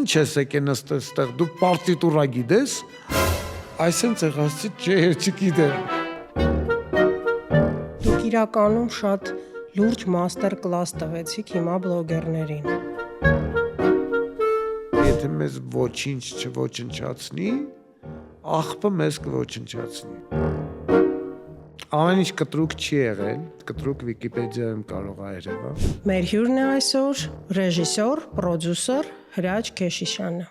ինչ ես եկել այստեղ, դու պարտիտուրա գիտես, այսեն ցեղացի չէ, չգիտեմ։ Դուք իրականում շատ լուրջ մաստեր կլաս տվեցիք հիմա բլոգերներին։ Եթե մեզ ոչինչ չոչնչացնի, աղբը մեզ կոչնչացնի։ Ամեն ինչ կտրուկ չի եղել, կտրուկ Վիկիպեդիայում կարող է երևա։ Մեր հյուրն է այսօր ռեժիսոր, պրոդյուսեր Հրաչ Քեշիշյանը։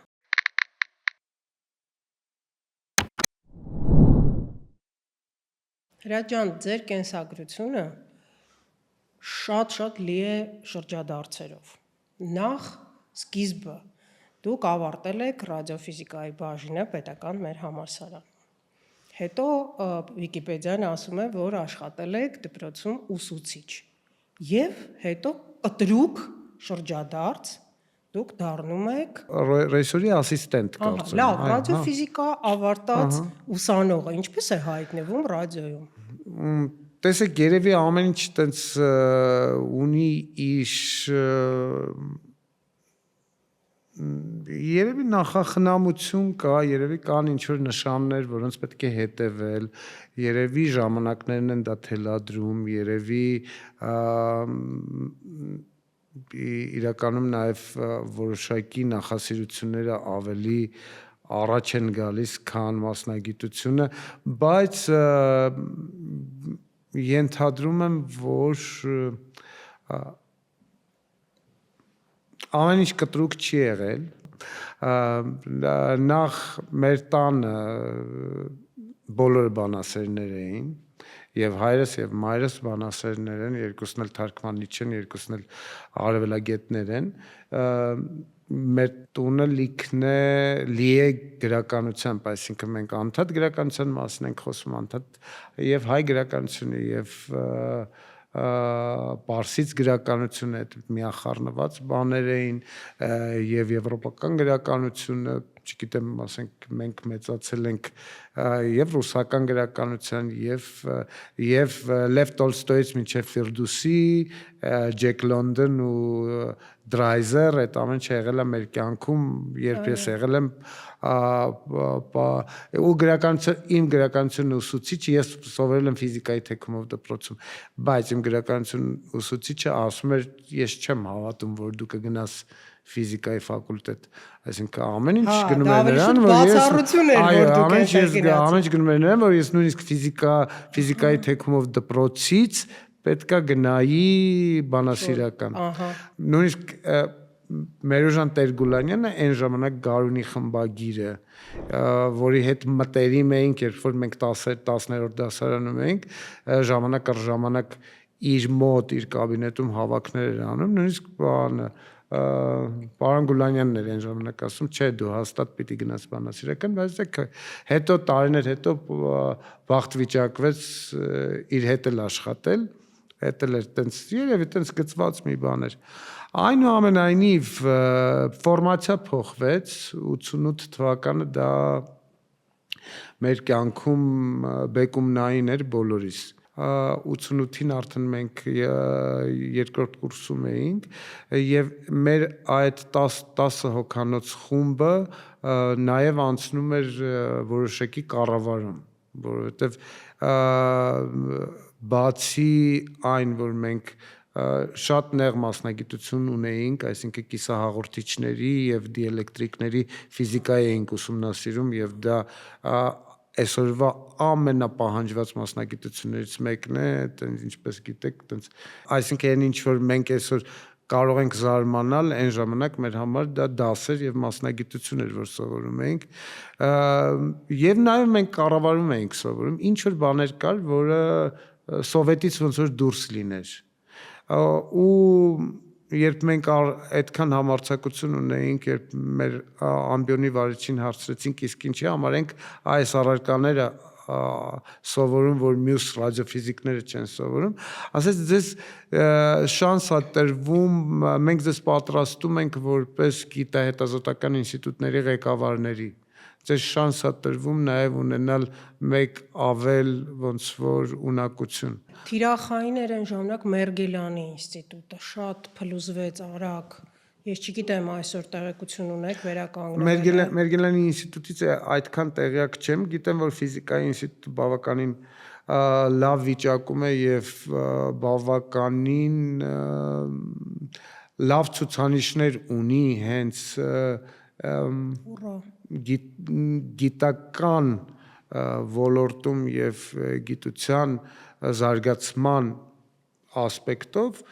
Հրաչ ջան, ձեր կենսագրությունը շատ լի է շրջադարձերով։ Նախ սկիզբը դուք ավարտել եք ռադիոֆիզիկայի բաժինը պետական մեր համալսարանում։ Հետո Վիկիպեդիան ասում է, որ աշխատել եք դպրոցում ուսուցիչ։ Եվ հետո կտրուկ շրջադարձ դուք դառնում եք ռեժիսորի ասիստենտ կարծեմ։ Լավ, ռադիոֆիզիկա ավարտած ուսանողը ինչպես է հայտնվում ռադիոյում։ Տեսեք, երևի ամեն ինչ տենց ունի իր երևի նախախնամություն կա, երևի կան ինչ-որ նշաններ, որոնց պետք է հետևել, երևի ժամանակներն են դա թելադրում, երևի իրականում նաև որոշակի նախասիրությունները ավելի առաջ են գալիս, քան մասնագիտությունը, բայց ենթադրում եմ, որ ամեն ինչ կտրուկ չի եղել, նախ մեր տանը բոլորը բանասերներ էին, և հայրս և մայրս բանասերներ են, երկուսն էլ թարգմանիչ են, երկուսն էլ արևելագետներ են, մեր տունը լի է գրականությամբ, այսինքն մենք անդադ գրականության մասին ենք խոսում, անդադ և հայ գրականությունը, և պարսից գրականությունը միախառնված բաներ էին և եվրոպական գրականությունը, չգիտեմ, ասենք մենք մեծացել ենք և ռուսական գրականության և Լև Տոլստոյից մինչև Ֆիրդուսի, Ջեք Լոնդոն ու Դրայզեր, այդ ամեն ինչ եղել է մեր կյանքում, երբ ես եղել եմ ու իմ գրականություն ուսուցիչը, ես սովորել եմ ֆիզիկայի թեքումով դպրոցում, բայց իմ գրականություն ուսուցիչը ասում էր, ես չեմ հավատում, որ դու կգնաս ֆիզիկայի ֆակուլտետ, այսինքն ամեն ինչ գնում է նրան, որ ես նույնիսկ ֆիզիկայի թեքումով դպրոցից պետքա գնայի բանասիրական։ Նույնիսկ Մերուժան Տեր-Գուլանյանը այն ժամանակ Գարունի խմբագիրը, որի հետ մտերիմ էինք, երբ որ մենք 10-րդ դասարանում էինք, ժամանակ առ ժամանակ իր մոտ, իր կաբինետում հավաքներ էր անում, նույնիսկ պարոն Գուլանյանն էր այն ժամանակ ասում, չէ, դու հաստատ պիտի գնաս բանասիրական, բայց հետո տարիներ հետո բախտ վիճակվեց իր հետ էլ աշխատել, հետ էլ էր տենց, երևի տենց գծված մի բան էր։ Այնուամենայնիվ ֆորմացիա փոխվեց, 88 թվականը դա մեր կյանքում բեկումնային էր բոլորիս։ 88-ին արդեն մենք երկրորդ կուրսում էինք և մեր այդ 10 հոգանոց խումբը նաև անցնում էր որոշակի կառավարում, որովհետև բացի այն, որ մենք շատ նեղ մասնագիտություն ունեինք, այսինքն կիսահաղորդիչների և դիէլեկտրիկների ֆիզիկայի էինք ուսումնասիրում և դա այսօրվա ամենապահանջված մասնագիտություններից մեկն է, ինչպես գիտեք, այսինքն այն ինչ որ մենք այսօր կարող ենք զարմանալ, այն ժամանակ մեր համար դա դաս էր և մասնագիտություն էր, որ սովորում էինք, և նաև մենք կառավարում էինք սովորում, ինչ որ բաներ կար, որը սովետից ոնց որ դուրս լիներ, ու երբ մենք այդքան համարձակություն ունեինք, երբ մեր ամբիոնի վարիչին հարցրեցինք, իսկ ինչի համար ենք այս առարկաները սովորում, որ մյուս ռադիոֆիզիկները չեն սովորում, ասեց ձեզ շանս է տրվում, մենք ձեզ պատրաստում ենք որպես գիտահետազոտական ինստիտուտների ղեկավարների, ձեզ շանս է տրվում նաև ունենալ մեկ ավել ոնց որ ունակություն։ Թիրախային էր այն ժամանակ Մերգելյանի ինստիտուտը, շատ փլուզվեց արագ Ես չգիտեմ այսօր տեղեկություն ունեք վերականգնվել։ Մերգելյանի ինստիտուտից այդքան տեղյակ չեմ, գիտեմ, որ ֆիզիկայի ինստիտուտը բավականին լավ վիճակում է եւ բավականին լավ ցուցանիշներ ունի հենց գիտական ոլորտում եւ գիտության զարգացման ասպեկտով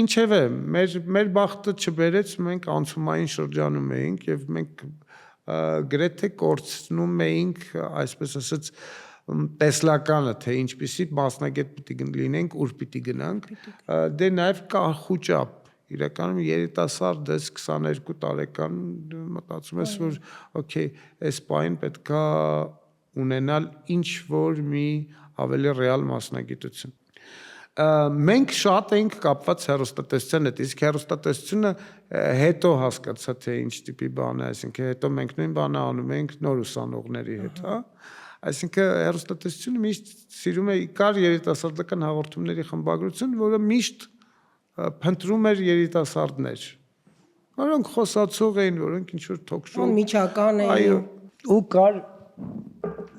ինչևէ մեր բախտը չբերեց մենք անցումային շրջանում էինք եւ մենք գրեթե կորցնում էինք այսպես ասած տեսլականը թե ինչպիսի մասնագետ պիտի լինենք ուր պիտի գնանք դե նաեւ կա խոճապ իրականում երիտասարդ ես 22 տարեկան մտածում ես որ օքեյ այս պայն պետքա ունենալ ինչ որ մի ավելի ռեալ մասնագիտություն մենք շատ էինք կապված հեռուստատեսության հետ իսկ հեռուստատեսությունը հետո հասկացա թե ինչ տիպի բան է այսինքն հետո մենք նույն բանը անում ենք նոր ուսանողների հետ հա այսինքն հեռուստատեսությունը միշտ սիրում է կար երիտասարդական հաղորդումների խմբագրություն որը միշտ փնտրում էր երիտասարդներ որոնք խոսացող էին որոնք ինչ որ թոքշոու միջական էին այո ու կար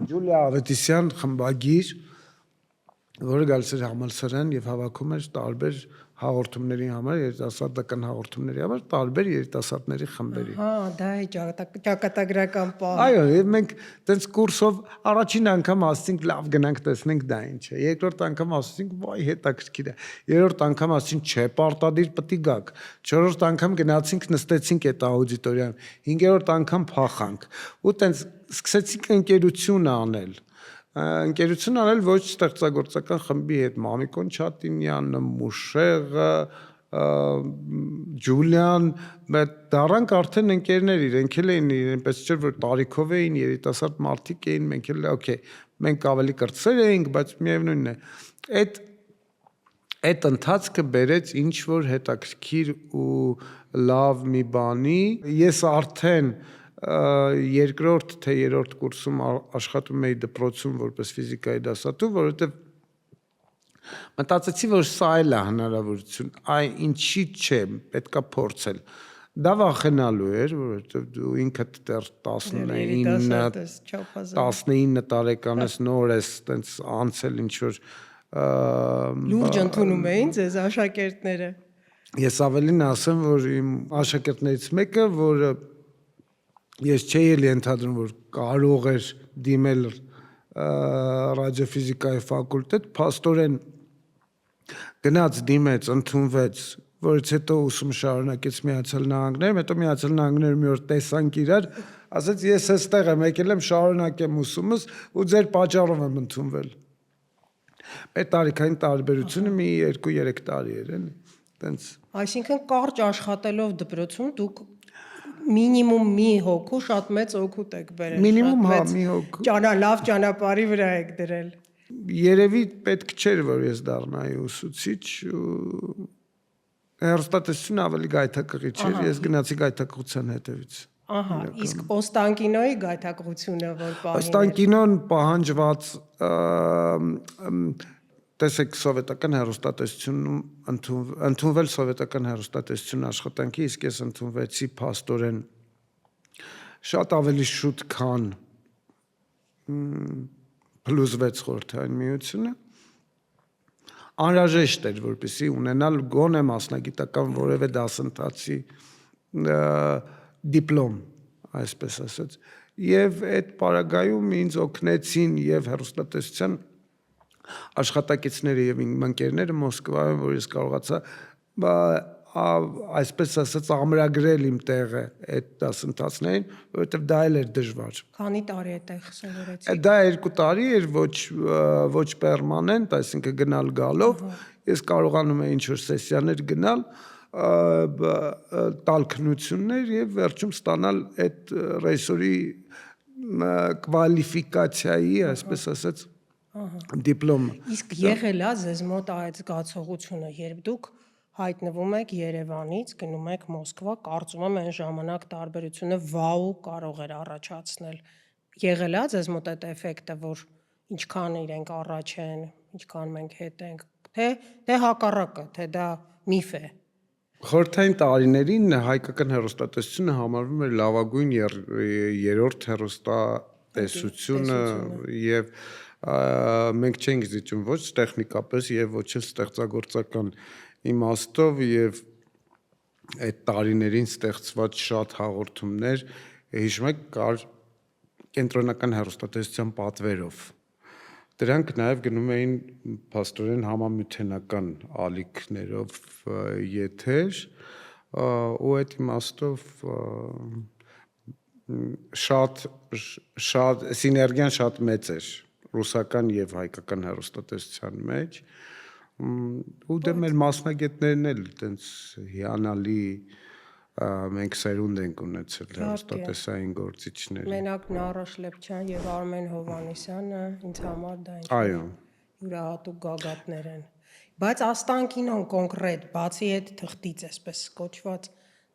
Ջուլիա Ավետիսյան խմբագիր որը գալիս էր համալսարան եւ հավաքում էր տարբեր հաղորդումների համար երիտասարդական հաղորդումների համար տարբեր երիտասարդների խմբերի հա դա է ճակատագրական պահ այո եւ մենք տենց կուրսով առաջին անգամ ասացինք լավ գնանք տեսնենք դա ինչ է երկրորդ անգամ ասացինք վայ հետաքրքիր է երրորդ անգամ ասացին չէ պարտադիր պետք է գաք չորրորդ անգամ գնացինք նստեցինք այդ աուդիտորիայում հինգերորդ անգամ փախանք ու տենց սկսեցինք ընկերություն անել ընկերություն անել ոչ ստեղծագործական խմբի հետ Մամիկոն Չատինյանը, Մուշեղը, Ջուլիան, դրանք արդեն ընկերներ իրենք էլ էին այնպես չէր որ տարիքով էին երիտասարդ մարդիկ էին մենք էլ օքեյ մենք ավելի կրտսեր էինք բայց միևնույնն է այդ ընթացքը բերեց ինչ որ հետաքրքիր ու լավ մի բանի ես արդեն երկրորդ թե երրորդ կուրսում աշխատում էի դպրոցում որպես ֆիզիկայի դասատու, որովհետև մտածեցի, որ սա էլ է հնարավորություն, ինչի՞ չէ, պետքա փորձել։ Դա վախենալու էր, որովհետև դու ինքդ դեռ 19 տարեկան ես, նոր ես, տենց անցել ինչ որ լուրջ ընդունում էին ձեզ աշակերտները։ Ես ավելին ասեմ, որ իմ աշակերտներից մեկը, որը ես չէի էլ ենթադրում, որ կարող էր դիմել ռադիոֆիզիկայի ֆակուլտետ, փաստորեն գնաց դիմեց, ընդունվեց, որից հետո ուսում շարունակեց Միացյալ Նահանգներում, հետո Միացյալ Նահանգներում մի օր տեսանք իրար, ասաց ես էստեղ եմ եկել եմ շարունակեմ ուսումս ու ձեր պատճառով եմ ընդունվել։ Այդ տարիքային տարբերությունը մի 2-3 տարի էր, էլի, տենց։ Այսինքն կարճ աշխատելով դպրոցում դուք մինիմում մի հոգու շատ մեծ օգուտ եք բերել։ Մինիմում հա մի հոգու։ Լավ ճանապարհի վրա եք դրել։ Երևի պետք չէր որ ես դառնայի ուսուցիչ հեռուստատեսությունը ավելի գայթակղիչ էր ես գնացի գայթակղության հետևից Ահա իսկ Օստանկինոյի գայթակղությունը որ պահին Օստանկինոն պահանջված տեսեք սովետական հեռուստատեսությունում ընդունվել սովետական հեռուստատեսություն աշխատանքի իսկ ես ընդունվեցի փաստորեն շատ ավելի շուտ քան +6 խորհրդային միությունը անհրաժեշտ էր որպեսզի ունենալ գոնե մասնագիտական որևէ դասընթացի դիպլոմ այսպես ասած եւ այդ պարագայում ինձ օգնեցին եւ հեռուստատեսության աշխատակիցները եւ իմ ընկերները Մոսկվայում որ ես կարողացա այսպես ասած ամրագրել իմ տեղը այդ դասընթացներին որովհետեւ դա էլ էր դժվար Քանի տարի այդտեղ սովորեցիք Դա 2 տարի էր ոչ պերմանենտ այսինքն գնալ գալով ես կարողանում էի ինչ որ սեսիաներ գնալ տալ քննություններ եւ վերջում ստանալ այդ ռեյսորի կվալիֆիկացիայի այսպես ասած դիպլոմ Իսկ եղել է ձեզ մոտ այդ զգացողությունը երբ դուք հայտնվում եք Երևանից գնում եք Մոսկվա կարծում եմ այն ժամանակ տարբերությունը վաու կարող էր առաջացնել եղել է ձեզ մոտ այդ էֆեկտը որ ինչքան իրենք առաջ են ինչքան մենք հետ ենք թե հակառակը թե դա միֆ է Խորհրդային տարիներին հայկական հեռուստատեսությունը համարվում էր լավագույն երրորդ հեռուստատեսությունը եւ մենք չենք զիջում ոչ տեխնիկապես եւ ոչ էլ ստեղծագործական իմաստով եւ այդ տարիներին ստեղծված շատ հաղորդումներ հիշում եք կար կենտրոնական հեռուստատեսության պատվերով դրանք նաև գնում էին փաստորեն համամիութենական ալիքներով եթեր ու այդ իմաստով շատ սիներգիան շատ մեծ էր ռուսական եւ հայկական հեռուստատեսության մեջ ու դե մեր մասնագետներն էլ այտենց հիանալի մենք սերունդ ենք ունեցել հեռուստատեսային գործիչների Մենակ Նարոշ Լեփչյան եւ Արմեն Հովհաննիսյանը ինձ համար դա այո յուրահատուկ գագաթներ են բայց Աստանկինոն կոնկրետ բացի այդ թղթից այսպես կոչված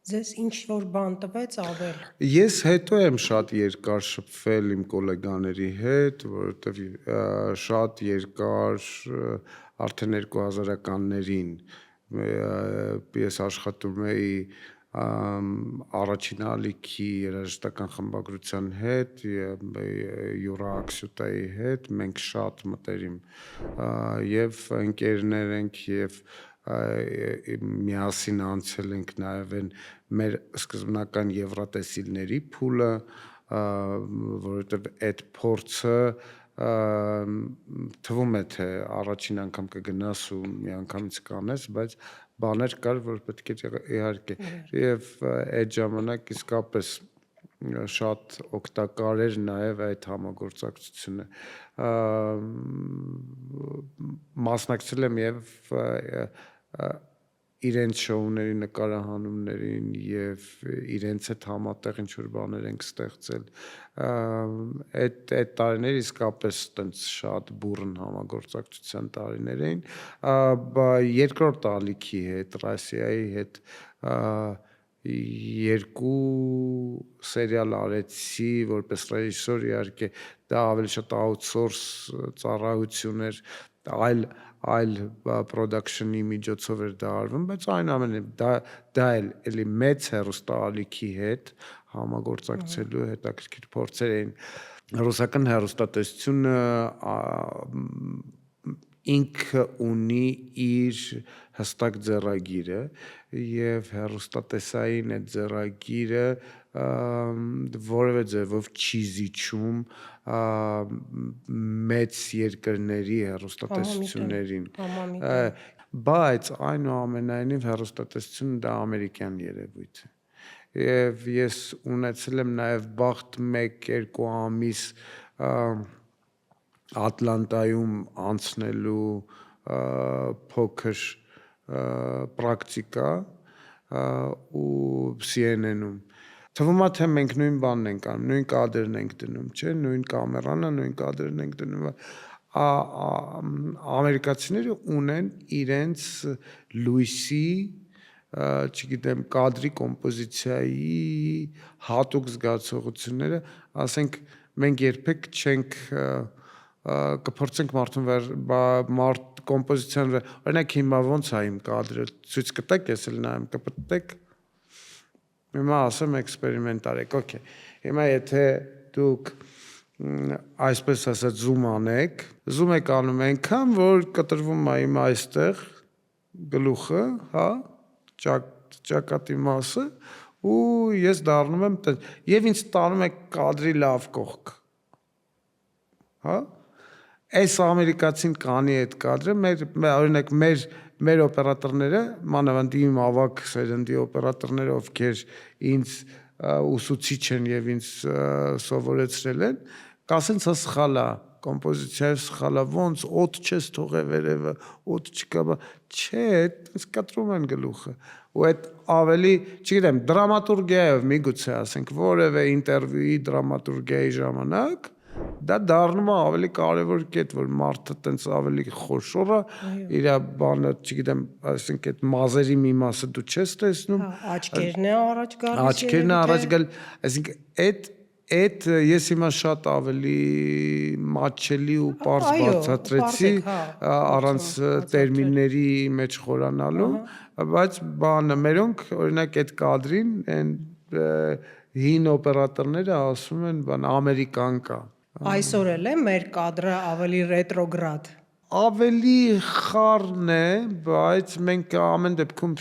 ձեզ ինչ որ բան տվեց ավել ես հետո եմ շատ երկար շփվել իմ գոլեգաների հետ որովհետեւ շատ երկար արդեն 2000-ականներին ես աշխատում էի առաջին ալիքի երաժշտական խմբագրության հետ յուրաքսյուտայի հետ մենք շատ մտերիմ եւ ընկերներ ենք եւ միասին անցել ենք նաեւ այն մեր սկզբնական եվրատեսիլների փուլը որովհետեւ այդ փորձը թվում է թե առաջին անգամ կգնաս ու մի անգամից կանես բայց բաներ կար որ պետք է իհարկե եւ այդ ժամանակ իսկապես շատ օգտակար էր նաեւ այդ համագործակցությունը մասնակցել եմ եւ իրենց շոուների նկարահանումներին եւ իրենց հետ համատեղ ինչ որ բաներ ենք ստեղծել այդ տարիները իսկապես տենց շատ բուրըն համագործակցության տարիներ էին երկրորդ ալիքի հետ Ռասիայի հետ երկու սերիալ արեցի որպես ռեժիսոր իհարկե դա ավելի շատ outsource ծառայություն էր այլ production-ի միջոցով էր դա արվում, բայց այնուամենայնիվ դա էլի մեծ հեռուստաալիքի հետ համագործակցելու հետաքրքիր փորձեր էին ռուսական հեռուստատեսությունը ինքը ունի իր հստակ ձեռագիրը եւ հեռուստատեսային այդ ձեռագիրը որևէ ձևով չի զիջում մեծ երկրների հեռուստատեսություններին բայց այնուամենայնիվ հեռուստատեսությունը դա ամերիկյան երևույթ է եւ ես ունեցել եմ նաեւ բախտ 1-2 ամիս Ատլանտայում անցնելու փոքր պրակտիկա ու CNN-ում թվում է թե մենք նույն բանն ենք անում, նույն կադրն ենք դնում, չէ, նույն կամերանը, նույն կադրն ենք դնում։ Ամերիկացիները ունեն իրենց լույսի, չգիտեմ, կադրի կոմպոզիցիայի հատուկ զգացողությունները, ասենք մենք երբեք չենք կփորձենք մարդուն կոմպոզիցիան օրինակ հիմա ոնց է իմ կադրը ցույց կտեք ես էլ նայեմ կպտեք հիմա ասեմ էքսպերիմենտ արեք օքեյ հիմա եթե դուք այսպես ասած զում անեք զում եք անում այնքան որ կտրվում է իմ այստեղ գլուխը հա ճակատի մասը ու ես դառնում եմ եւ ինձ տանում է կադրի լավ կողք հա այս ամերիկացին կանի այդ կադրը օրինակ մեր օպերատորները մանավանդ իմ ավակ սերնդի օպերատորները ովքեր ինձ ուսուցիչ են եւ ինձ սովորեցրել են կասեն սա սխալ է կոմպոզիցիայով սխալ է ոնց օդ չես թողե վերևը օդ չկա չէ այդպես կտրում են գլուխը ու այդ ավելի չգիտեմ դրամատուրգիայով միգուցե ասենք որևէ ինտերվյուի դրամատուրգիայի ժամանակ դա դառնում է ավելի կարևոր կետ որ մարդը տենց ավելի խոշոր է իր բանը չգիտեմ ասենք այդ մազերի մի մասը դու չես տեսնում աչքերն է առաջ գալիս աչքերն է առաջ գալ այսինքն այդ Այդ ես հիմա շատ ավելի մատչելի ու պարզ Այո, բացատրեցի պարզ եք, հա, առանց տերմինների մեջ խորանալու, բայց բանը մերոնք օրինակ այդ կադրին այն հին օպերատորները ասում են բան ամերիկան կա։ Այսօր էլ է մեր կադրը ավելի ռետրոգրադ։ Ավելի խառն է, բայց մենք ամեն դեպքում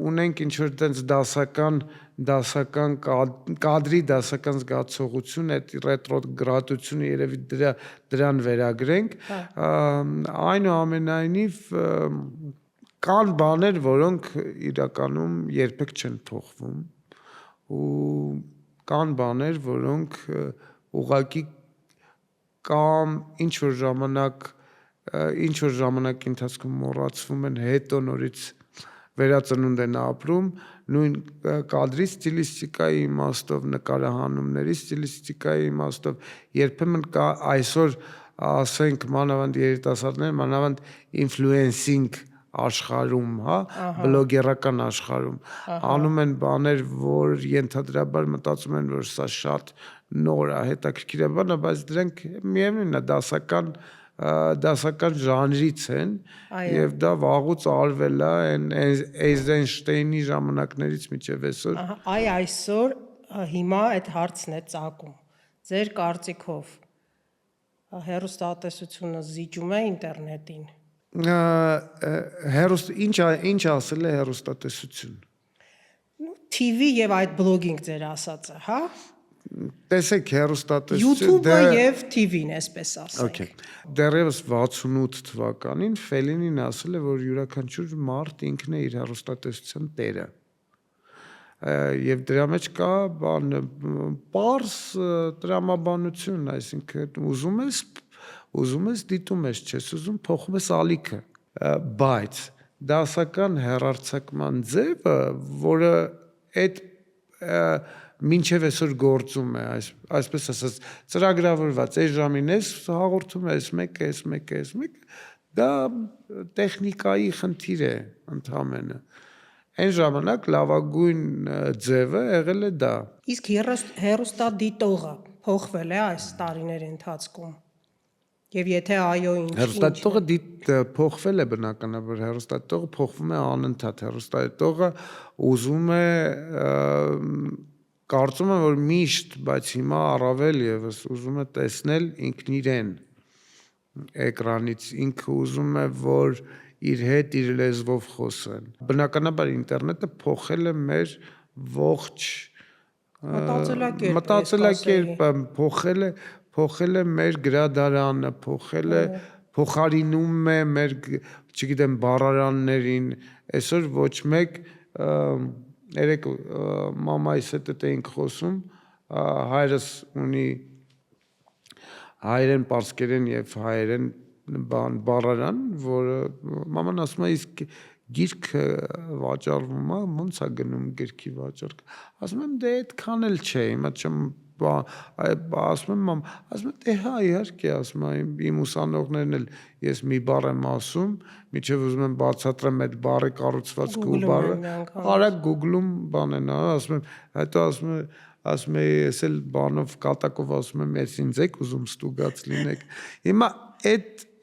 ունենք ինչ-որ տենց դասական կադրի դասական զգացողություն, այդ ռետրոգրադությունը երևի դրան վերագրենք, այնուամենայնիվ կան բաներ, որոնք իրականում երբեք չեն փոխվում ու կան բաներ, որոնք ուղղակի կամ ինչ-որ ժամանակի ընթացքում մոռացվում են, հետո նորից վերածնունդ են ապրում, նույն կադրի ստիլիստիկայի իմաստով, նկարահանումների ստիլիստիկայի իմաստով, երբեմն կա այսօր, ասենք, մանավանդ երիտասարդներ, մանավանդ ինֆլուենսինգ աշխարհում, հա, բլոգերական աշխարհում, անում են բաներ, որ ենթադրաբար մտածում են, որ սա շատ նոր է, հետաքրքիր է բան, բայց դրանք միևնույնն է դասական ժանրից են եւ դա վաղուց արվել է Էյզենշտեյնի ժամանակներից մինչեւ այսօր։ Այսօր հիմա այդ հարցն է ծագում։ Ձեր կարծիքով հեռուստատեսությունը զիջում է ինտերնետին։ Ինչ ասել է հեռուստատեսություն։ TV եւ այդ բլոգինգ ձեր ասածը, հա։ Տեսեք հեռուստատեսություն YouTube-ը եւ TV-ն, այսպես ասենք։ Okay. Դեռևս 68 թվականին Ֆելինին ասել է, որ յուրաքանչյուր մարդ ինքն է իր հեռուստատեսության տերը։ Եվ դրա մեջ կա բան պարզ տրամաբանություն, այսինքն ուզում ես դիտում ես, չես ուզում փոխում ես ալիքը, բայց դասական հեռարձակման ձևը, որը այդ մինչև այսօր գործում է, այսպես ասած, ծրագրավորված, այս ժամին ես հաղորդում ես մեկ, դա տեխնիկայի խնդիր է ընդհանրապես։ Այն ժամանակ լավագույն ձևը եղել է դա։ Իսկ հեռուստադիտողը փոխվել է այս տարիների ընթացքում։ Եվ եթե այո, ինչ։ Հեռուստադիտողը փոխվել է բնականաբար, հեռուստադիտողը փոխվում է անընդհատ, հեռուստադիտողը ուզում է կարծում եմ, որ միշտ, բայց հիմա առավել եւս ուզում է տեսնել ինքն իրեն էկրանից, ինքը ուզում է, որ իր հետ իր լեզվով խոսեն։ Բնականաբար ինտերնետը փոխել է մեր ողջ մտածելակերպը, փոխել է մեր գրադարանը, փոխարինում է մեր, չգիտեմ, բառարաններին, այսօր ոչ մեկ երեք մամայիս հետ էինք խոսում, հայրս ունի հայերեն, պարսկերեն եւ հայերեն բառարան, որը մաման ասում է իսկ գիրքը վաճառվում է, ոնց է գնում գրքի վաճառք։ Ասում եմ դե այդքան էլ չէ, հիմա չեմ ասում եմ, դե հա իհարկե, ասում եմ, իմ ուսանողներն էլ ես մի բառ եմ ասում, միջև ուզում եմ բացատրեմ այդ բառի կառուցվածքը ու բառը, արագ Google-ում բան են, ասում եմ, հետո ասում եմ, ես էլ բանով կատակով ասում եմ, ես ինձ եք ուզում ստուգած լինեք։ Հիմա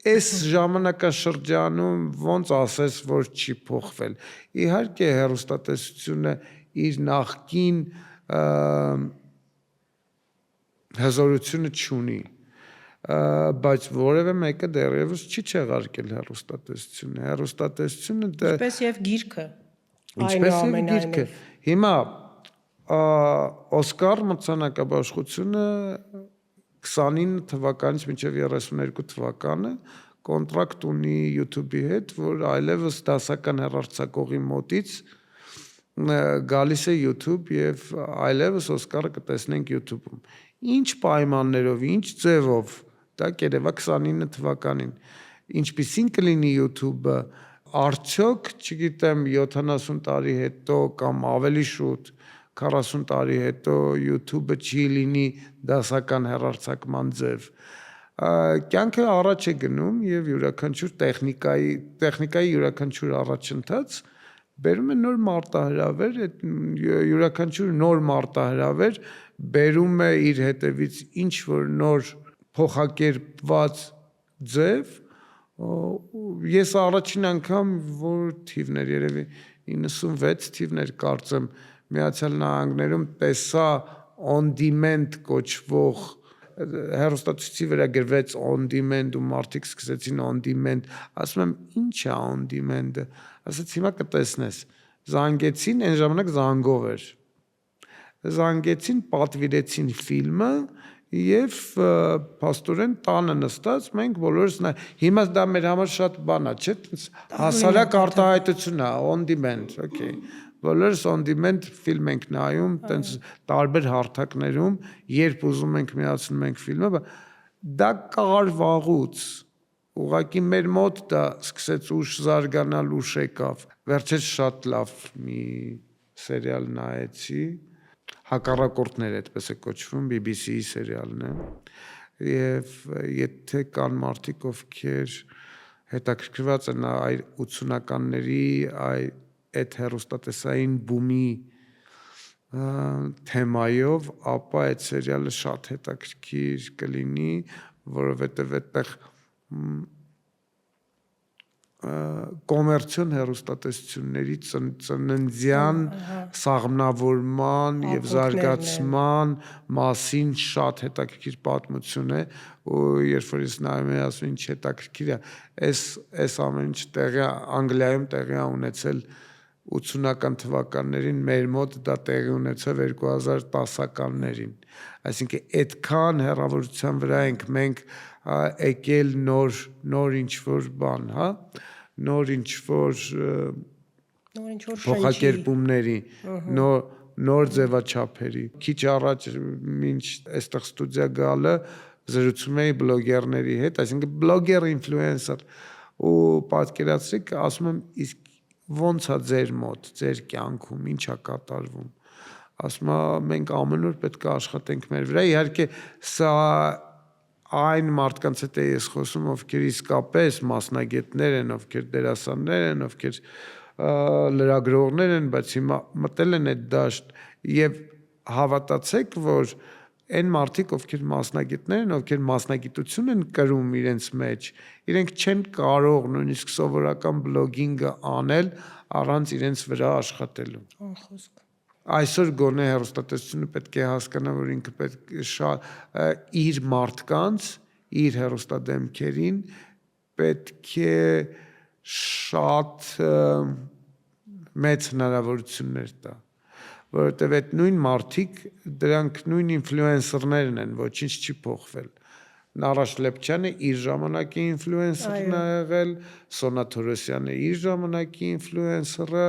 այս ժամանակաշրջանում ոնց ասես, որ չի փոխվել։ Իհարկե հեռուստատեսությունը իր նախկին հզորությունը չունի, բայց որևէ մեկը դեռևս չի չեղարկել հեռուստատեսությունը ինչպես եւ գիրքը։ Հիմա Օսկար մրցանակաբաշխությունը 29 թվականից մինչև 32 թվականը կոնտրակտ ունի YouTube-ի հետ, որ այլևս դասական հեռարձակողի մոտից գալիս է YouTube եւ այլևս Օսկարը կտեսնենք YouTube-ում։ Ինչ պայմաններով, ինչ ձևով, դա կերևա 29 թվականին, ինչպիսին կլինի YouTube-ը, արդյոք, չգիտեմ, 70 տարի հետո կամ ավելի շուտ 40 տարի հետո YouTube-ը չի լինի դասական հեռարձակման ձև։ Կյանքը առաջ է գնում եւ յուրաքանչյուր տեխնիկայի յուրաքանչյուր առաջընթաց բերում է նոր մարտահրավեր, այդ յուրաքանչյուր նոր մարտահրավեր բերում է իր հետևից ինչ որ նոր փոխակերպված ձև, ես առաջին անգամ որ թիվներ երևի 96 թիվներ կարծեմ Միացյալ Նահանգներում տեսա on demand կոչվող հեռուստացույցի վրա գրվեց on demand ու մարդիկ սկսեցին on demand, ասում եմ ինչ է on demand-ը, ասաց հիմա կտեսնես, զանգեցին, այն ժամանակ զանգով էր, զանգեցին, պատվիրեցին ֆիլմը եւ փաստորեն տանը նստած մենք բոլորս հիմա դա մեր համար շատ բան է, չէ՞, հասարակ արտահայտություն է on demand, okay բոլորս on demand ֆիլմ ենք նայում, տենց տարբեր հարթակներում, երբ ուզում ենք միացնում ենք ֆիլմը, դա կար վաղուց, ուղղակի մեր մոտ դա սկսեց ուշ զարգանալ, ուշ եկավ, վերջերս շատ լավ մի սերիալ նայեցի, Հակառակորդներ այդպես է կոչվում, BBC-ի սերիալն է, եւ եթե կան մարդիկ, ովքեր հետաքրքրված են այ 80-ականների այդ հեռուստատեսային բումի թեմայով, ապա այդ սերիալը շատ հետաքրքիր կլինի, որովհետև այդտեղ կոմերցիոն հեռուստատեսությունների ծննդյան սաղմնավորման եւ զարգացման մասին շատ հետաքրքիր պատմություն է ու երբ որ ես նայում եմ ասում ինչ հետաքրքիր է այս ամեն ինչ տեղի Անգլիայում տեղի ունեցել 80-ական թվականներին մեր մոտ դա տեղի ունեցավ 2010-ականներին այսինքն այդքան հեռավորության վրա ենք մենք եկել նոր ինչ-որ բան, հա նոր ինչ-որ փոխակերպումների, նոր ձևաչափերի։ Քիչ առաջ մինչ այստեղ ստուդիա գալը զրուցում էի բլոգերների հետ, այսինքն բլոգեր ինֆլուենսեր ու պատկերացրեք, ասում եմ, իսկ ո՞նց է ձեր մոտ, ձեր կյանքում, ինչ է կատարվում։ Ասում եմ, մենք ամեն օր պետք է աշխատենք մեր վրա։ Իհարկե, սա այն մարդկանց հետ է ես խոսում, ովքեր իսկապես մասնագետներ են, ովքեր դերասաններ են, ովքեր լրագրողներ են, բայց հիմա մտել են այդ դաշտ եւ հավատացեք, որ այն մարդիկ, ովքեր մասնագետներ են, ովքեր մասնագիտություն են կրում իրենց մեջ, իրենք չեն կարող նույնիսկ սովորական բլոգինգը անել առանց իրենց վրա աշխատելու։ Անխոսք։ Այսօր գոնե հեռուստատեսությունը պետք է հասկանա, որ ինքը պետք է իր մարդկանց, իր հեռուստադեմքերին պետք է շատ մեծ հնարավորություններ տա, որովհետև այդ նույն մարդիկ, դրանք նույն ինֆլուենսերներն են, ոչինչ չի փոխվել։ Նարաշ Լեփչյանը իր ժամանակի ինֆլուենսերն է եղել, Սոնա Թորոսյանը իր ժամանակի ինֆլուենսերը,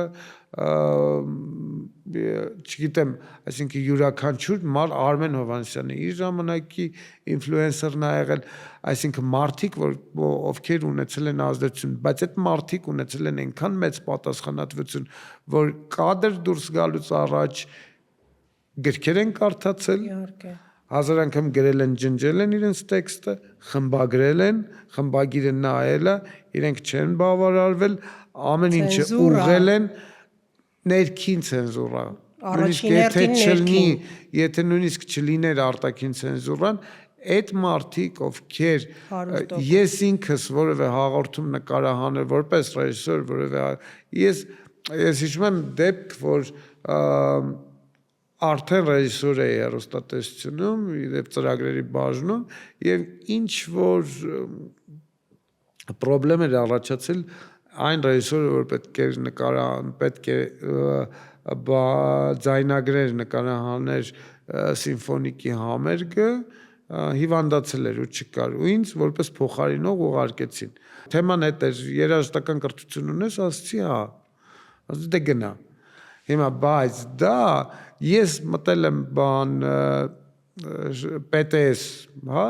չգիտեմ, այսինքն յուրաքանչյուր Արմեն Հովհաննիսյանը իր ժամանակի ինֆլուենսերն է եղել, այսինքն մարդիկ, ովքեր ունեցել են ազդեցություն, բայց այդ մարդիկ ունեցել են այնքան մեծ պատասխանատվություն, որ կադր դուրս գալուց առաջ գրքեր են կարդացել, Իհարկե։ 1000 անգամ գրել են, ջնջել են իրենց տեքստը, խմբագրել են, խմբագիրը նայել է, իրենք չեն բավարարվել, ամեն ինչը ուղղել են ներքին ցենզուրա։ Եթե նույնիսկ չլիներ արտաքին ցենզուրան, այդ մարդիկ, ովքեր ես ինքս որևէ հաղորդում նկարահանել որպես ռեժիսոր, որևէ ես հիշում եմ դեպք, որ արդեն ռեժիսոր էի հեռուստատեսությունում եւ ծրագրերի բաժնում եւ ինչ որ պրոբլեմ էր առաջացել այն ռեժիսորը որ պետք է ձայնագրեր նկարահաներ սիմֆոնիկի համերգը հիվանդացել էր ու չկար ու ինձ որպես փոխարինող ուղարկեցին թեման հետ էր երաժշտական կրթություն ունես ասացի հա ասեցի դե գնա հիմա բայց դա ես մտել եմ բան PTS, հա,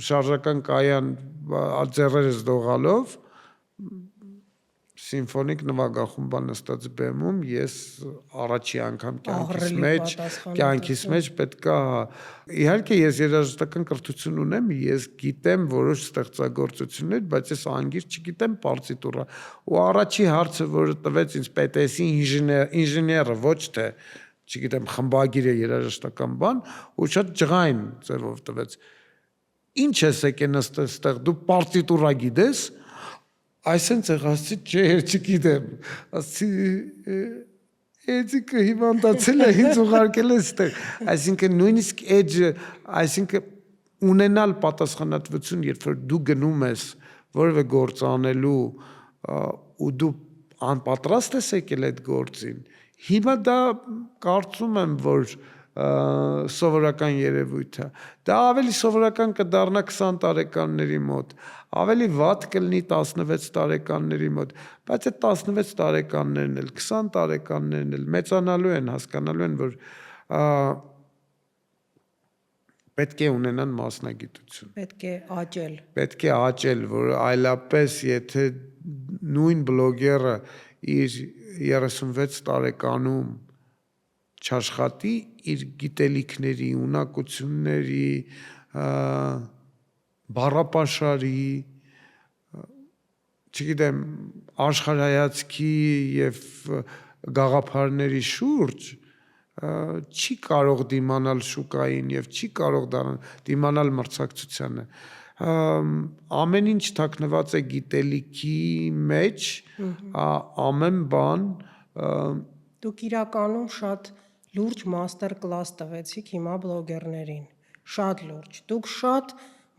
շարժական կայան ձեռերս դողալով սիմֆոնիկ նվագախումբա նստած բեմում ես առաջի անգամ Ահռելի կյանքիս մեջ պետքա իհարկե ես երաժշտական կրթություն ունեմ, ես գիտեմ որոշ ստեղծագործություններ, բայց ես անգիր չգիտեմ պարտիտուրա։ Ու առաջի հարցը, որը տվեց ինձ պետեսի ինժեները, ոչ թե, չգիտեմ, խմբագիր է երաժշտական բան, ու շատ ջղային ձևով տվեց։ Ինչ ես եկել նստել, դու պարտիտուրա գիտես։ Այսինքն եղածի չէ, չգիտեմ, ասի էդիկը հիվանդացել է, ինձ ուղարկել է ստեղ, այսինքն նույնիսկ էջը, այսինքն ունենալ պատասխանատվություն, երբ որ դու գնում ես որևէ գործ անելու ու դու անպատրաստ ես եկել այդ գործին, հիմա դա կարծում եմ, որ սովորական երևույթ է, դա ավելի սովորական կդառնա 20 տարեկանների մոտ, ավելի վատ կլինի 16 տարեկանների մոտ, բայց այդ 16 տարեկաններն էլ, 20 տարեկաններն էլ մեծանալու են, հասկանալու են, որ պետք է ունենան մասնագիտություն։ Պետք է աճել, որ այլապես, եթե նույն բլոգերը իր 36 տարեկանում չաշխատի իր գիտելիքների, ունակությունների, բառապաշարի, չգիտեմ, աշխարհայացքի եւ գաղափարների շուրջ չի կարող դիմանալ շուկային եւ չի կարող դիմանալ մրցակցությանը։ Ամեն ինչ թաքնված է գիտելիքի մեջ, ամեն բան Դուք իրականում շատ լուրջ մաստեր կլաս տվեցիք հիմա բլոգերներին, շատ լուրջ, դուք շատ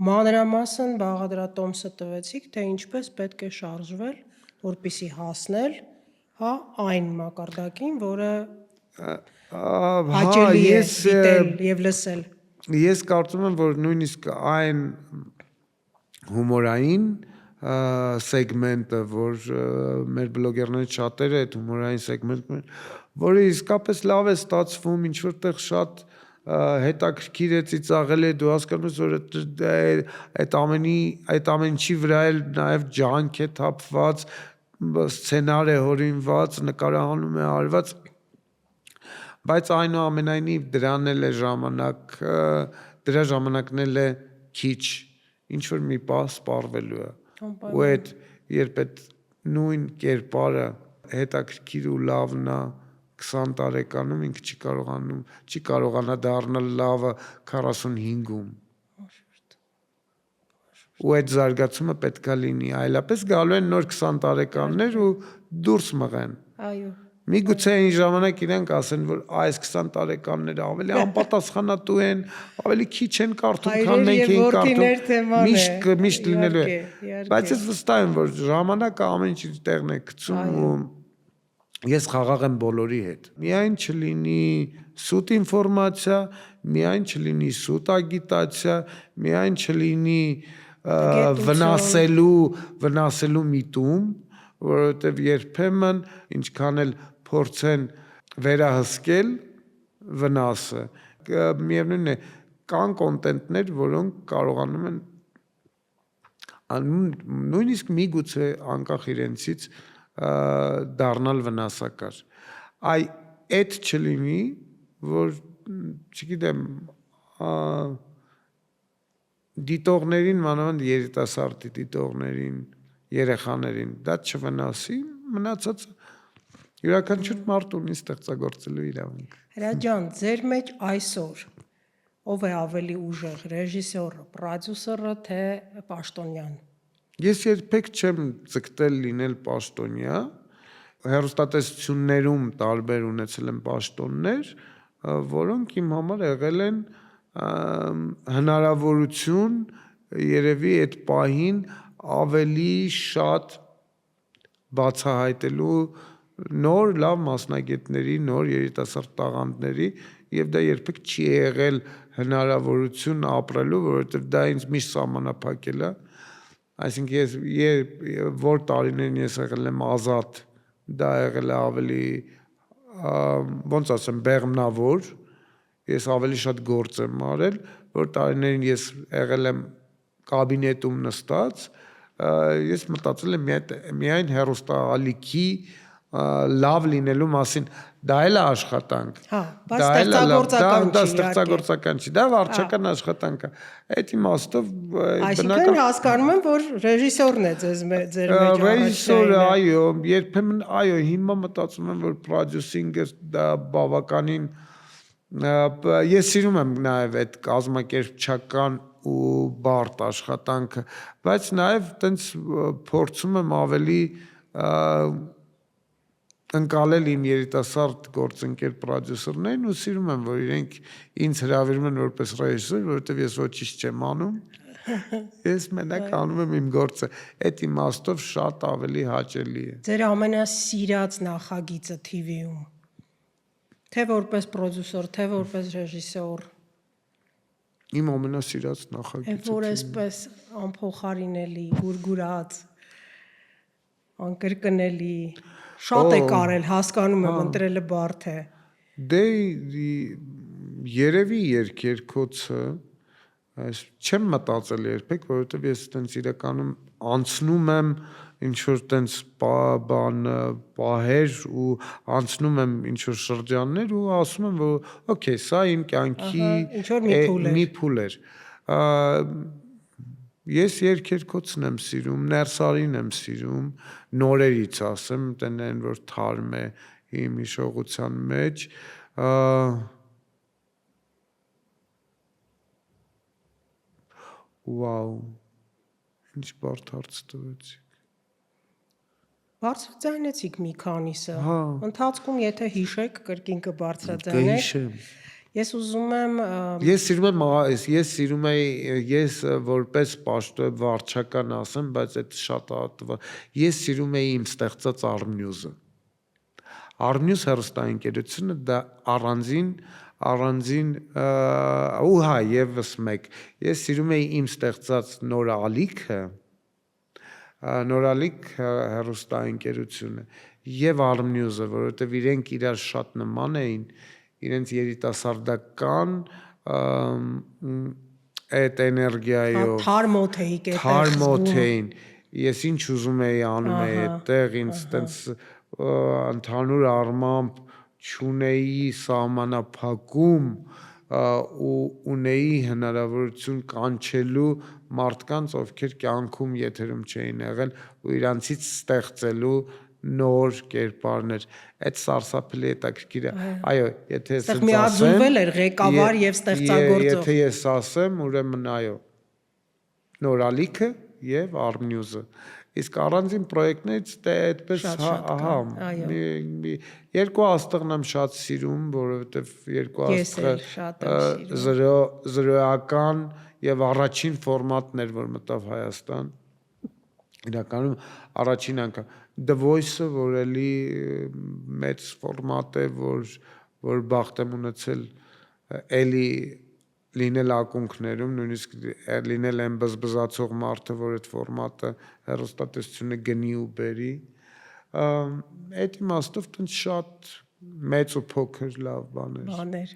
մանրամասն բաղադրատոմսը տվեցիք, թե ինչպես պետք է շարժվել, որպեսզի հասնել այն մակարդակին, որը հաճելի է դիտել և լսել։ Ես կարծում եմ, որ նույնիսկ այն հումորային սեգմենտը, որ մեր բլոգերներից շատերը այդ հումորային սեգմենտը, որը իսկապես լավ է ստացվում, ինչ որտեղ շատ հետաքրքիր է, ծիծաղել է, դու հասկանում ես, որ այդ ամենի վրա էլ նաև ջանք է թափված, սցենար է հորինված, նկարահանում է արված, բայց այնուամենայնիվ դրան էլ է ժամանակ, դրա ժամանակն էլ է քիչ, ինչ որ մի պահ սպառվելու է։ Ու այդ երբ այդ նույն կերպարը հետաքրքիր ու լավն է 20 տարեկանում ինքը չի կարողանա դառնալ լավը 45-ում։ Ու այդ զարգացումը պետքա լինի, այլապես գալու են նոր 20 տարեկաններ ու դուրս մղեն։ Այո։ Միգուցե այն ժամանակ իրենք ասեն, որ այս 20 տարեկանները ավելի անպատասխանատու են, ավելի քիչ են կարդում, քան մենք էինք կարդում, միշտ լինելու է։ Բայց ես վստահ եմ, որ ժամանակը ամեն ինչ իր տեղն է գցում ու ես խաղաղ եմ բոլորի հետ։ Միայն չլինի սուտ ինֆորմացիա, միայն չլինի սուտ ագիտացիա, միայն չլինի վնասելու միտում, որովհետև երբեմն ինչքան էլ փորձեն վերահսկել վնասը, միևնույնն է, կան կոնտենտներ, որոնք կարողանում են նույնիսկ միգուցե անկախ իրենցից դառնալ վնասակար։ Այդ չլինի, որ, չգիտեմ, դիտողներին, մանավանդ երիտասարդ դիտողներին, երեխաներին, դա չվնասի, մնացածը յուրաքանչյուր մարդ ունի ստեղծագործելու իրավունք։ Հրա ջան, ձեր մեջ այսօր ով է ավելի ուժեղ, ռեժիսորը, պրոդյուսերը, թե պաշտոնյան։ Ես երբեք չեմ ձգտել լինել պաշտոնյա, հեռուստատեսություններում տարբեր ունեցել եմ պաշտոններ, որոնք իմ համար եղել են հնարավորություն երևի այդ պահին ավելի շատ բացահայտելու նոր լավ մասնագետների, նոր երիտասարդ տաղանդների եւ դա երբեք չի եղել հնարավորություն ապրելու, որովհետեւ դա ինձ միշտ սահմանափակել է։ Այսինքն ես որ տարիներին ես եղել եմ ազատ, դա եղել է ավելի ոնց ասեմ, բեղմնավոր, ես ավելի շատ գործ եմ արել, որ տարիներին ես եղել եմ կաբինետում նստած, ես մտածել եմ միայն հեռուստաալիքի լավ լինելու մասին, դա էլ է աշխատանք։ բայց ստեղծագործական չի, ստեղծագործական չի, դա վարչական աշխատանք է։ Այդ իմաստով Այսինքն հասկանում եմ, որ ռեժիսորն է ձեր մեջ ռեժիսորը, այո, երբեմն այո, հիմա մտածում եմ, որ պրոդյուսինգը դա բավականին ես սիրում եմ նաև այդ կազմակերպչական ու բարդ աշխատանքը, բայց նաև տենց փորձում եմ ավելի ընկալել իմ երիտասարդ գործընկեր պրոդյուսերներին ու սիրում եմ, որ իրենք ինձ հրավիրում են որպես ռեժիսոր, որովհետև ես ոչինչ չեմ անում։ Ես մենակ անում եմ իմ գործը։ Այդ իմաստով շատ ավելի հաճելի է։ Ձեր ամենասիրած նախագիծը TV-ում։ Թե որպես պրոդյուսեր, թե որպես ռեժիսոր։ Իմ ամենասիրած նախագիծը։ Որ այսպես անփոխարինելի, գուրգուրած, անկրկնելի, շատ է կարել, հասկանում եմ, ընտրելը բարդ է։ Դե երևի երկերքոցը, չեմ մտածել երբեք, որովհետև ես տենց իրականում անցնում եմ ինչ-որ տենց պահեր ու անցնում եմ ինչ-որ շրջաններ ու ասում եմ, որ օքեյ, սա իմ կյանքի մի փուլ էր։ Ես երկերքոցն եմ սիրում, Ներսարին եմ սիրում, նորերից ասեմ, տնեն որ թարմ է իմ հիշողության մեջ, վաու, ինչ բարդ հարց տվեցիք։ Բարձրաձայնեցիք մի քանիսը, ընթացքում եթե հիշեք, կրկին կբարձրաձայնեք։ Կհիշեմ։ Ես ուզում եմ ես որպես պաշտոն վարչական ասեմ, բայց այդ շատ ես սիրում եի իմ ստեղծած Armnews-ը։ Armnews հեռուստաընկերությունը դա առանձին ու հա եւս մեկ ես սիրում եի իմ ստեղծած Նորալիքը հեռուստաընկերությունը եւ Armnews-ը, որովհետեւ իրենք իրար շատ նման էին, իրենց երիտասարդական այդ էներգիայով թարմոթ էին, ես ինչ ուզում եի անում էի այդտեղ, ինձ տենց ընդհանուր առմամբ չունեի սահմանափակում ու ունեի հնարավորություն կանչելու մարդկանց, ովքեր կյանքում եթերում չէին եղել ու իրանցից ստեղծելու նոր կերպարներ, այդ սարսափելի հետաքրքիր է, այո, եթե ես ասեմ, միաձուլվել էր ղեկավար եւ ստեղծագործող, եթե ես ասեմ, ուրեմն այո, Նորալիքը եւ Armnews-ը, իսկ առանձին պրոյեկտներից դե այդպես ահա, երկու աստղն եմ շատ սիրում, որովհետեւ երկու աստղը զրոյական եւ առաջին ֆորմատն էր, որ մտավ Հայաստան, իրականում առաջին անգամ The Voice-ը, որ էլի մեծ ֆորմատ է, որ բախտ եմ ունեցել էլի լինել ակունքներում, նույնիսկ լինել այն բզբզացող մարդը, որ այդ ֆորմատը հեռուստատեսությունը գնի ու բերի, այդ իմաստով տենց շատ մեծ ու փոքր լավ բաներ։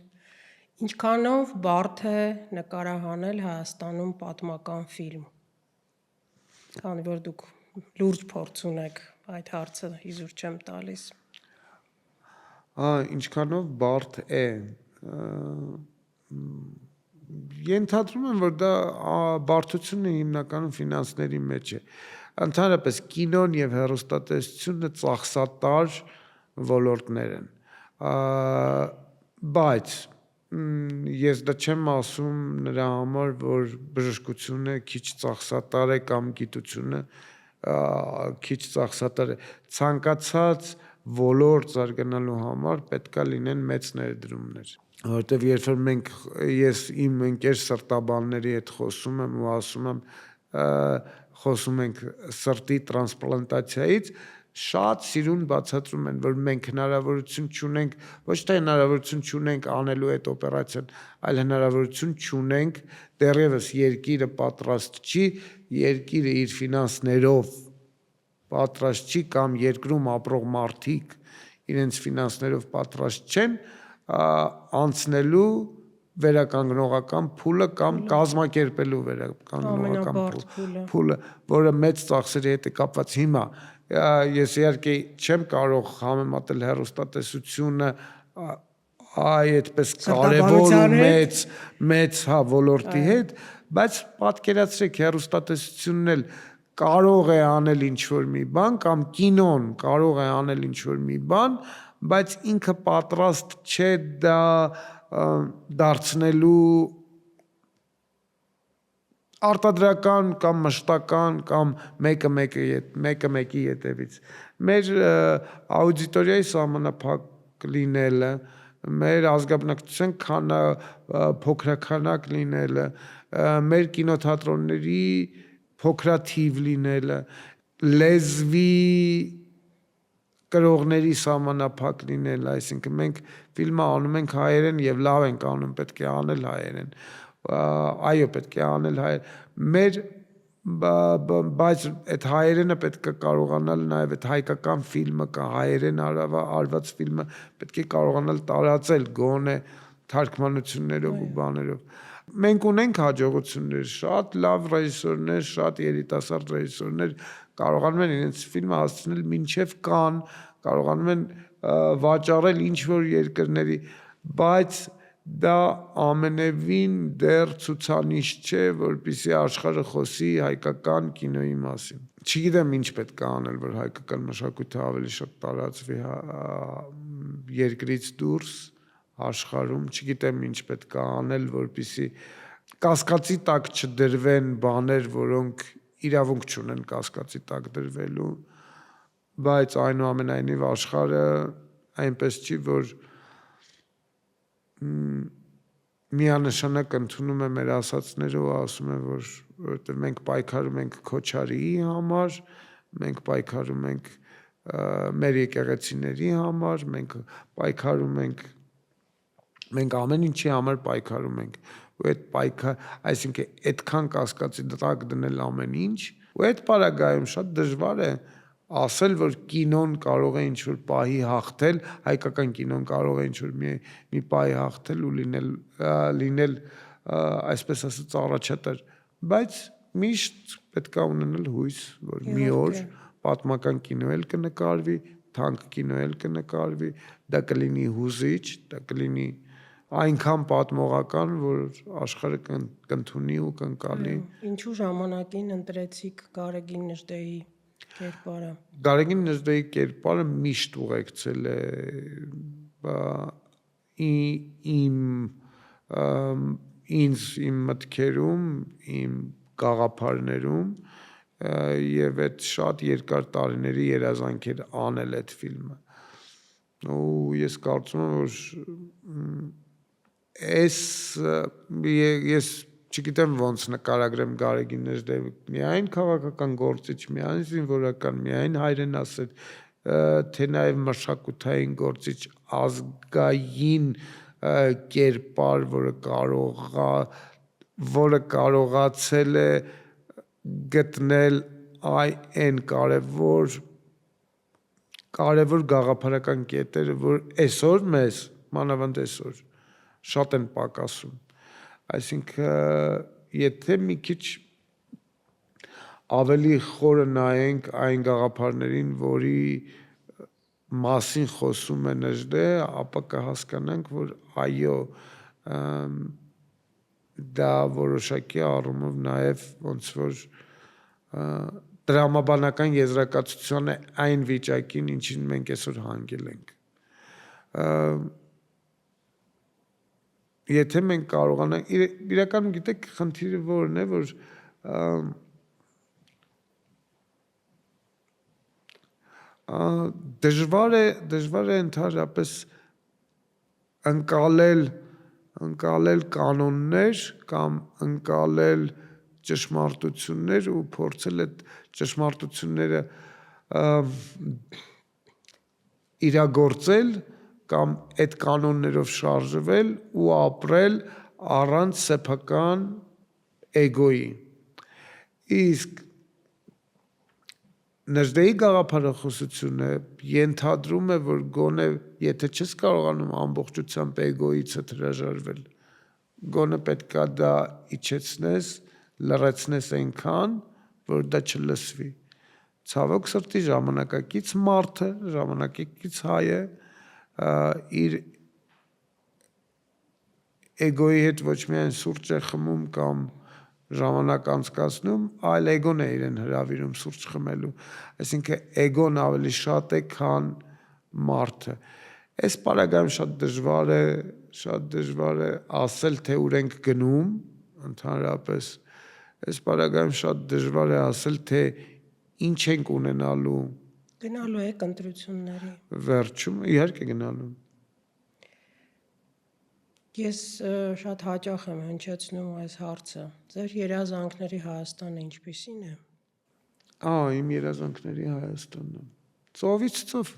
Ինչքանով բարդ է նկարահանել Հայաստանում պատմական ֆիլմ, քանի որ դուք լուրջ փորձ ունեք, այդ հարցը իզուր չեմ տալիս։ Ինչքանով բարդ է, ենթադրում եմ, որ դա բարդությունը հիմնականում ֆինանսների մեջ է, ընդհանրապես կինոն եւ հեռուստատեսությունը ծախսատար ոլորտներ են, բայց ես դա չեմ ասում նրա համար, որ բժշկությունը քիչ ծախսատար է կամ գիտությունը քիչ ծախսատար է, ցանկացած ոլորտ զարգանալու համար պետքա լինեն մեծ ներդրումներ, որովհետև երբ որ ես իմ ընկեր սրտաբանների հետ խոսում եմ ու ասում եմ, խոսում ենք սրտի տրանսպլանտացիայից, շատ սիրուն բացատրում են, որ մենք հնարավորություն չունենք, ոչ թե հնարավորություն չունենք անելու այդ օպերացիան, այլ հնարավորություն չունենք, դեռևս երկիրը պատրաստ չի, երկիրը իր ֆինանսներով պատրաստ չի կամ երկրում ապրող մարդիկ իրենց ֆինանսներով պատրաստ չեն անցնելու վերականգնողական փուլը կամ կազմակերպելու վերականգնողական փուլը, որը մեծ ծախսերի հետ է կապված հիմա։ Ես իհարկե չեմ կարող համեմատել հեռուստատեսությունը այդպես կարևոր ու մեծ ոլորտի հետ, բայց պատկերացրեք հեռուստատեսությունն էլ կարող է անել ինչ-որ մի բան կամ կինոն կարող է անել ինչ-որ մի բան, բայց ինքը պատրաստ չէ դա դարձնելու արտադրական կամ մշտական կամ մեկը մեկի ետևից։ Մեր աուդիտորիայի սահմանափակ լինելը, մեր ազգաբնակչության փոքրաքանակ լինելը, մեր կինոթատրոնների փոքրաթիվ լինելը, լեզվի կրողների սահմանափակ լինելը, այսինքն մենք ֆիլմը անում ենք հայերեն եւ լավ ենք անում, պետք է անել հայերեն, այո, պետք է անել հայերեն, բայց այդ հայերենը պետք է կարողանալ նաեւ այդ հայկական ֆիլմը կա հայերեն արված ֆիլմը պետք է կարողանալ տարածել գոնե թարգմանություններով ու բաներով։ Մենք ունենք հաջողություններ, շատ լավ ռեժիսորներ, շատ երիտասարդ ռեժիսորներ կարողանում են իրենց ֆիլմը հասցնել մինչև Կանն, կարողանում են վաճառել ինչ-որ երկրների, բայց դա ամենևին դեռ ցուցանիշ չէ, որպեսզի աշխարհը խոսի հայկական կինոյի մասին։ Չգիտեմ ինչ պետք է անել, որ հայկական մշակույթը ավելի շատ տարածվի երկրից դուրս աշխարհում, չգիտեմ ինչ պետք է անել, որպեսզի կասկածի տակ չդրվեն բաներ, որոնք իրավունք չունեն կասկածի տակ դրվելու, բայց այնուամենայնիվ աշխարհը այնպես չի, որ միանշանակ ընդունում է մեր ասածները ու ասում է, որ որովհետև մենք պայքարում ենք Քոչարիի համար, մենք պայքարում ենք մեր եկեղեցիների համար, մենք պայքարում ենք, մենք ամեն ինչի համար պայքարում ենք, ու այդ այսինքն այդքան կասկածի տակ դնել ամեն ինչ, ու այդ պարագայում շատ դժվար է ասել, որ կինոն կարող է ինչ-որ պահի հաղթել, հայկական կինոն կարող է ինչ-որ մի պահի հաղթել ու լինել, այսպես ասած, առաջատար, բայց միշտ պետք է ունենալ հույս, որ մի օր պատմական կինո էլ կնկարվի, թանկ կինո էլ կնկարվի, դա կլինի հուզիչ, դա կլինի այնքան պատմողական, որ աշխարհը կընդունի ու կընկալի։ Ինչու ժամանակին ընտրեցիք Գարեգին Նժդեի կերպարը։ Գարեգին Նժդեի կերպարը միշտ ուղեկցել է իմ մտքերում, իմ գաղափարներում եւ այդ շատ երկար տարիների երազանքեր անել այդ ֆիլմը։ Ու ես կարծում եմ, որ ես չգիտեմ ոնց նկարագրեմ Գարեգին Նժդեի, միայն քաղաքական գործիչ, միայն զինվորական, միայն հայրենասեր, թե նաև մշակութային գործիչ, ազգային կերպար, որը կարողացել է գտնել այն կարևոր գաղափարական կետերը, որ այսօր մեզ, մանավանդ այսօր, շատ են պակասում։ Այսինքն, եթե մի քիչ ավելի խորը նայենք այն գաղափարներին, որի մասին խոսում է Նժդեը, ապա կհասկանանք, որ այո, դա որոշակի առումով նաև ոնց որ դրամաբանական եզրակացության է այն վիճակին, ինչին մենք այսօր հանգել ենք։ Եթե մենք կարողանանք, իրականում գիտեք, խնդիրը որն է, որ դժվար է ընդհանրապես ընկալել կանոններ կամ ընկալել ճշմարտություններ ու փորձել այդ ճշմարտությունները իրագործել կամ այդ կանոններով շարժվել ու ապրել առանց սեփական էգոյի։ Իսկ Նժդեի գաղափարախոսությունը ենթադրում է, որ գոնե եթե չես կարողանում ամբողջությամբ էգոյից հրաժարվել, գոնե պետքա դա իջեցնես, լրացնես այնքան, որ դա չլսվի։ Ցավոք սրտի ժամանակակից մարդը, ժամանակակից հայը իր էգոյի հետ ոչ միայն սուրճ է խմում կամ ժամանակ անցկացնում, այլ էգոն է իրեն հրավիրում սուրճ խմելու։ Այսինքն էգոն ավելի շատ է, քան մարդը։ Այս պարագայում շատ դժվար է ասել, թե ուր ենք գնում, ընդհանրապես։ Այս պարագայում շատ դժվար է ասել, թե ինչ ենք ունենալու։ Գնալու եք ընտրությունների։ Վերջում իհարկե գնալու։ Ես շատ հաճախ եմ հնչեցնում այս հարցը։ Ձեր երազանքների Հայաստանը ինչպիսին է։ Իմ երազանքների Հայաստանը։ Ծովից ծով։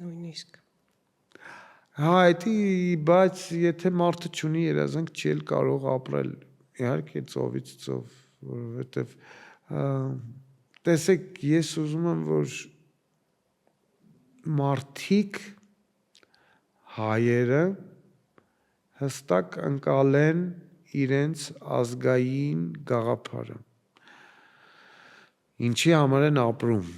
Նույնիսկ։ Բայց եթե մարդը չունի երազանք, չի էլ կարող ապրել։ Իհարկե ծովից ծով, որովհետև տեսեք, ես ուզում եմ, որ մարդիկ հայերը հստակ ընկալեն իրենց ազգային գաղափարը։ Ինչի համար են ապրում,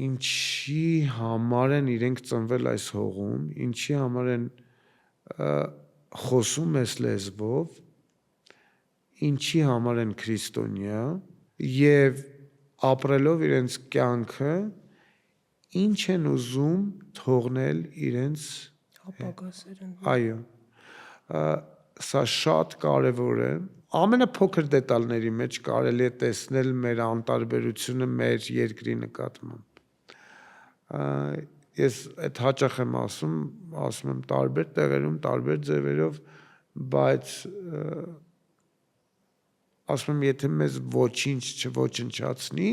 ինչի համար են իրենք ծնվել այս հողում, ինչի համար են խոսում այս լեզվով, ինչի համար են քրիստոնյա եւ ապրելով իրենց կյանքը ինչ են ուզում թողնել իրենց ապագա սերնդին։ Այո, սա շատ կարևոր է։ Ամենափոքր դետալների մեջ կարելի է տեսնել մեր անտարբերությունը մեր երկրի նկատմամբ։ Ես այդ հաճախ եմ ասում եմ տարբեր տեղերում, տարբեր ձևերով, բայց ասում եմ, եթե մեզ ոչինչ չոչնչացնի,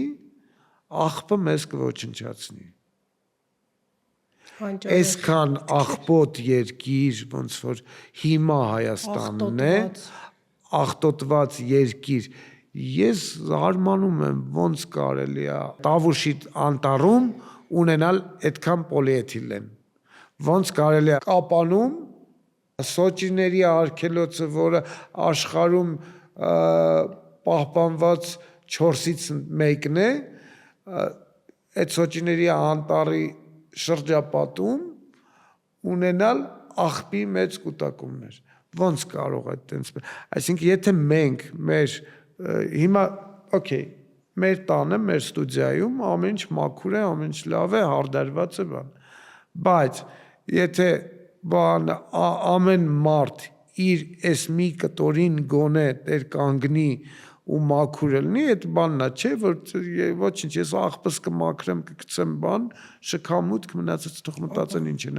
աղբը մեզ կոչնչացնի։ Այսքան աղբոտ երկիր, ոնց որ հիմա Հայաստանն է, աղտոտված երկիր, ես զարմանում եմ, ոնց կարելի է Տավուշի անտառում ունենալ այդքան պոլիէթիլեն, ոնց կարելի է Կապանում Սոճիների արգելոցը, որը աշխարհում պահպանված 4-ից մեկն է, այդ Սոճիների անտառի շրջապատում ունենալ աղբի մեծ կուտակումներ։ Ոնց կարող է այդպես։ Այսինքն եթե մենք հիմա մեր տանը, մեր ստուդիայում ամեն ինչ մաքուր է, ամեն ինչ լավ է, հարդարված է բան։ Բայց եթե ամեն մարդ իր այս մի կտորին գոնե տեր կանգնի ու մաքուր լինի, այդ բաննա չէ, որ ոչինչ, ես աղբս կմաքրեմ, կգցեմ բան, շքամուտ կմնացած թող մտածեն ինչ են։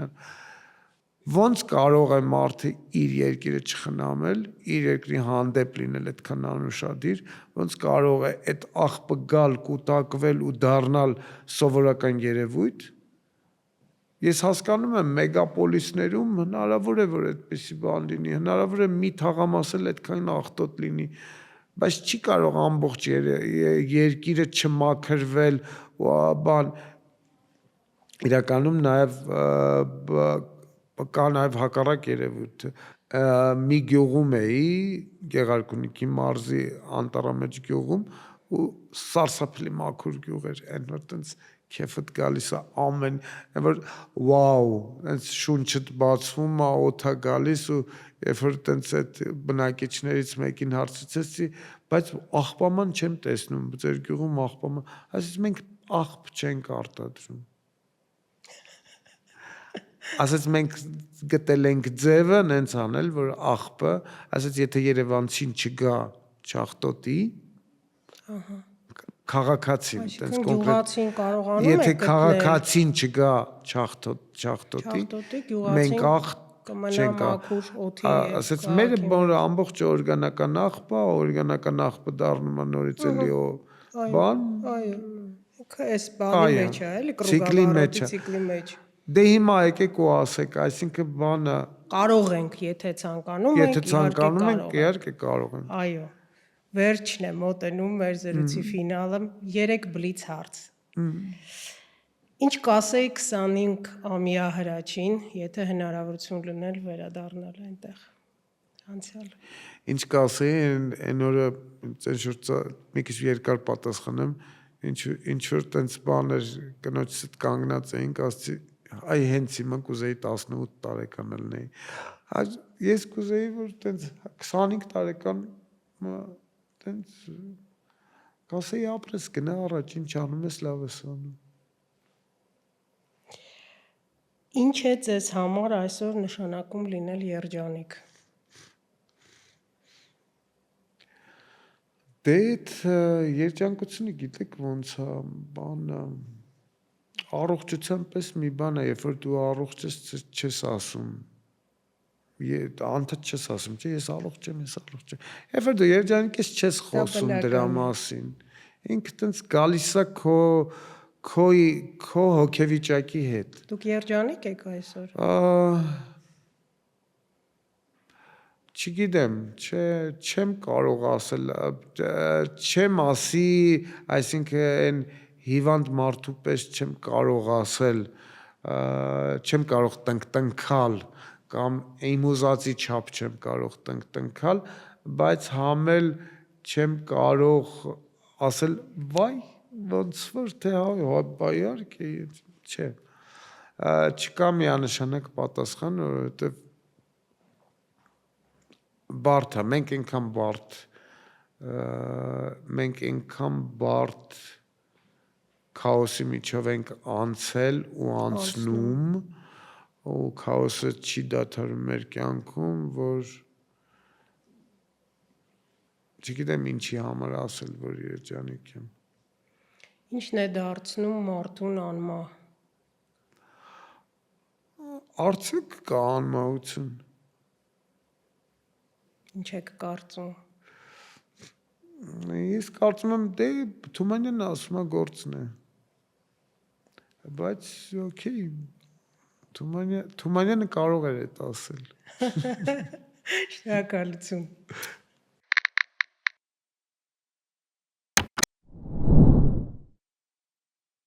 Ոնց կարող է մարդը իր երկիրը չխնամել, իր երկրի հանդեպ լինել այդքան անուշադիր, ոնց կարող է այդ աղբը գալ, կուտակվել ու դառնալ սովորական երևույթ։ Ես հասկանում եմ մեգապոլիսներում հնարավոր է, որ այդպիսի բան լինի, հնարավոր է մի թաղամասել այդքան աղտոտ լինի, բայց չի կարող ամբողջ երկիրը չմաքրվել ու բան։ Իրականում կա նաև հակառակ երևույթ։ Մի գյուղում էի, Գեղարքունիքի մարզի անտառամեջ գյուղում ու սարսափելի մաքուր գյուղ էր, այն որ տենց քեֆդ գալիս է ամեն, որ վաու, այնց շունչդ բացվում է, օդա գալիս ու երբ որ տենց այդ բնակիչներից մեկին հարցրեցի, բայց աղբաման չեմ տեսնում, ձեր գյուղում աղբաման, ասես մենք աղբ չենք արտադրում։ Ասես մենք գտել ենք ձևը նենց անել, որ աղբը, ասես եթե Երևանցին չգա չաղտոտի, քաղաքացին, տենց կոնկրետ, եթե քաղաքացին չգա չաղտոտի, մենք աղբ չենք աղբ, ասես մեր ամբողջ օրգանական աղբը, օրգանական աղբը դառնում է նորից էլի բան, այս բանի մեջ է, էլի կրուգավառոտի ցիկլի մեջ։ Դե հիմա եկեք ու ասեք, այսինքն բանը կարող ենք, եթե ցանկանում ենք, իհարկե կարող ենք։ Այո։ Վերջն է մոտենում մեր զրույցի ֆինալը, 3 բլից հարց։ Ինչ կասեի 25-ամյա Հրաչին, եթե հնարավորություն լիներ վերադառնալ այնտեղ։ Անցյալը։ Ինչ կասեի, այն օրը մի քիչ երկար պատասխանեմ, ինչ որ տենց բաներ կնոջս հետ կանգնած էինք, ասացի, այ հենց հիմա կուզեի 18 տարեկան լինեի։ Ես կուզեի, որ տենց 25 տարեկան տենց կասեի ապրես, գնա առաջ, ինչ անում ես, լավ ես անում։ Ինչ է ձեզ համար այսօր նշանակում լինել երջանիկ։ Դե այդ երջանկությունը գիտեք ոնց է, բանը առողջության պես մի բան է, երբ որ դու առողջ ես, չես ասում։ Անդադ չես ասում, չէ, ես առողջ եմ։ Երբ որ դու երջանիկ ես, չես խոսում դրա մասին։ Ինքը տենց գալիս է քո հոգեվիճակի հետ։ Դուք երջանիկ եք այսօր։ Չգիտեմ, չեմ կարող ասել, չեմ ասի, այսինքն հիվանդ մարդու պես չեմ կարող ասել, չեմ կարող տնկալ կամ իմ ուզածի չափ չեմ կարող տնկալ, բայց համել չեմ կարող ասել, վայ, ոնց որ թե հա, իհարկե, չէ։ Չկա միանշանակ պատասխան, որովհետև բարդ է, մենք այնքան բարդ քաոսի միջով ենք անցել ու անցնում, ու քաոսը չի դադարում մեր կյանքում, որ չգիտեմ ինչի համար ասել, որ երջանիկ եմ։ Ինչն է դարձնում մարդուն անմահ։ Արդյոք կա անմահություն։ Ինչ եք կարծում։ Ես կարծում եմ, դե Թումանյանն ասում է գործն է։ Բայց օքեյ, Թումանյանը կարող էր այդ ասել։ Շնորհակալություն։